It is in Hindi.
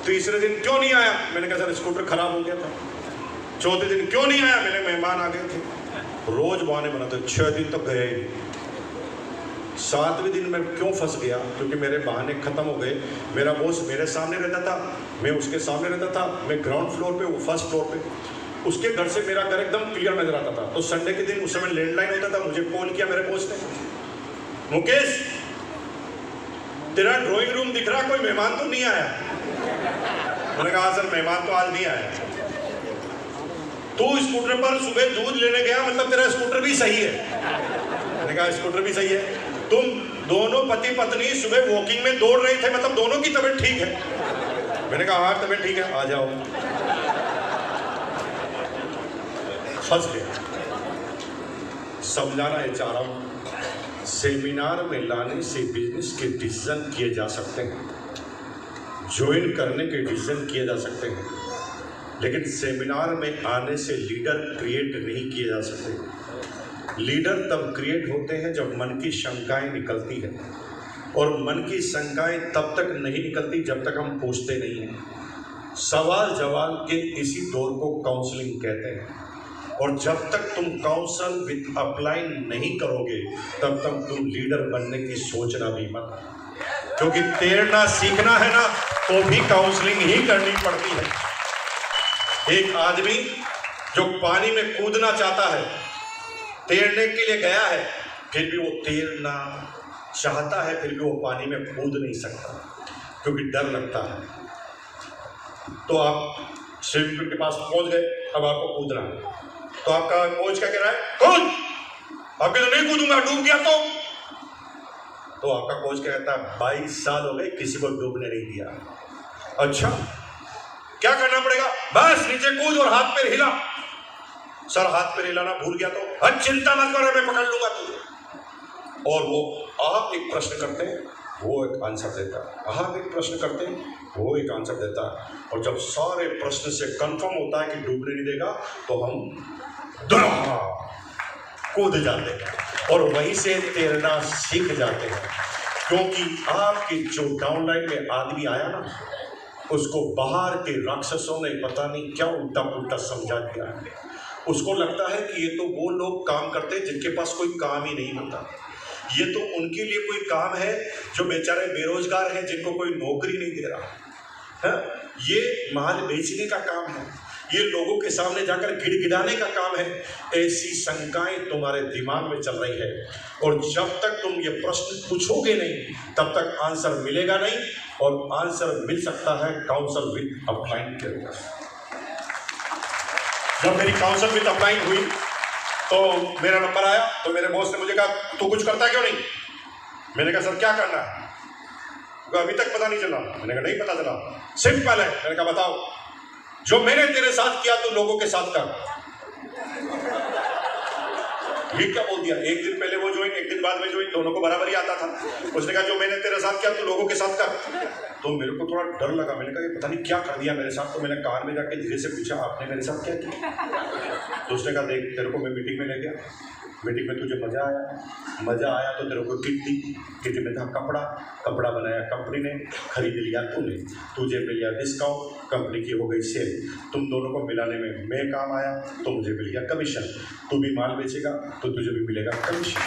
तीसरे दिन क्यों नहीं आया? मैंने कहा सर स्कूटर खराब हो गया था। चौथे दिन क्यों नहीं आया? मेरे मेहमान आ गए थे। रोज बहाने बनाते, 6 दिन तक गए ही नहीं। 7वें दिन मैं क्यों फंस गया? क्योंकि मेरे बहाने खत्म हो गए। मेरा बॉस मेरे सामने रहता था, मैं उसके सामने रहता था। मैं ग्राउंड फ्लोर पे, वो फर्स्ट फ्लोर पे। उसके घर से मेरा घर एकदम क्लियर नजर आता था। तो संडे के दिन उस समय लैंडलाइन होता था, मुझे कॉल किया मेरे बॉस ने, मुकेश तेरा ड्राइंग रूम दिख रहा, कोई मेहमान तो नहीं आया? मैंने कहा सर मेहमान तो आज नहीं आया। तू स्कूटर पर सुबह दूध लेने गया, मतलब तेरा स्कूटर भी सही है? मैंने कहा स्कूटर भी सही है। तुम दोनों पति पत्नी सुबह वॉकिंग में दौड़ रहे थे, मतलब दोनों की तबीयत ठीक है? मैंने कहा हाँ तबीयत ठीक है, आ जाओ। फंस गया। समझाना ये चाह रहा हूं, सेमिनार में लाने से बिजनेस के डिसीजन किए जा सकते हैं, ज्वाइन करने के डिसीजन किए जा सकते हैं, लेकिन सेमिनार में आने से लीडर क्रिएट नहीं किए जा सकते। लीडर तब क्रिएट होते हैं जब मन की शंकाएं निकलती है, और मन की शंकाएं तब तक नहीं निकलती जब तक हम पूछते नहीं हैं। सवाल जवाब के इसी दौर को काउंसलिंग कहते हैं, और जब तक तुम काउंसल विद अपलाइन नहीं करोगे तब तक तुम लीडर बनने की सोचना भी मत, क्योंकि तैरना सीखना है ना तो भी काउंसलिंग ही करनी पड़ती है। एक आदमी जो पानी में कूदना चाहता है, तैरने के लिए गया है, फिर भी वो तैरना चाहता है, फिर भी वो पानी में कूद नहीं सकता क्योंकि डर लगता है। तो आप स्विमिंग पूल के पास पहुंच गए, अब आपको कूदना है, तो आपका कोच क्या कह रहा है? कूद। आपके तो नहीं कूदूंगा, डूब गया तो आपका कोच क्या कहता है? 22 साल हो गए किसी को डूबने नहीं दिया। अच्छा क्या करना पड़ेगा? बस नीचे कूद और हाथ पैर हिला। सर हाथ पैर हिलाना भूल गया तो? चिंता मत करो, मैं पकड़ लूंगा तुझे। और वो आप एक प्रश्न करते हैं, वो एक आंसर देता है, आप एक प्रश्न करते हैं, वो एक आंसर देता है, और जब सारे प्रश्न से कंफर्म होता है कि डूबने नहीं देगा तो हम कूद जाते हैं और वहीं से तैरना सीख जाते हैं। क्योंकि आपके जो डाउनलाइन में आदमी आया ना, उसको बाहर के राक्षसों ने पता नहीं क्या उल्टा पुल्टा समझा दिया है। उसको लगता है कि ये तो वो लोग काम करते हैं जिनके पास कोई काम ही नहीं होता, ये तो उनके लिए कोई काम है जो बेचारे बेरोजगार हैं, जिनको कोई नौकरी नहीं दे रहा है। ये माल बेचने का काम है, ये लोगों के सामने जाकर गिड़गिड़ाने का काम है। ऐसी शंकाएं तुम्हारे दिमाग में चल रही है, और जब तक तुम ये प्रश्न पूछोगे नहीं तब तक आंसर मिलेगा नहीं, और आंसर मिल सकता है काउंसल विद अपलाइन के ऊपर। जब मेरी काउंसल विद अपलाइन हुई तो मेरा नंबर आया, तो मेरे बॉस ने मुझे कहा तू कुछ करता क्यों नहीं? मैंने कहा सर क्या करना है? अभी तक पता नहीं चला। मैंने कहा नहीं पता चला, सिंपल है। मैंने कहा बताओ। जो मैंने तेरे साथ किया तू लोगों के साथ कर। ये क्या बोल दिया? एक दिन पहले वो ज्वाइन, एक दिन बाद में ज्वाइन, दोनों को बराबर ही आता था। उसने कहा जो मैंने तेरे साथ किया तू लोगों के साथ कर। तो मेरे को थोड़ा डर लगा, मैंने कहा ये पता नहीं क्या कर दिया मेरे साथ। तो मैंने कान में जाके धीरे से पूछा आपने मेरे साथ क्या किया? तो उसने कहा देख तेरे को मैं मीटिंग में ले गया, मीटिंग में तुझे मजा आया तो तेरे को किट दी, किट में था कपड़ा बनाया कंपनी ने, खरीद लिया तूने, तुझे मिल गया डिस्काउंट, कंपनी की हो गई सेल, तुम दोनों को मिलाने में मैं काम आया तो मुझे मिल गया कमीशन, तू भी माल बेचेगा तो तुझे भी मिलेगा कमीशन।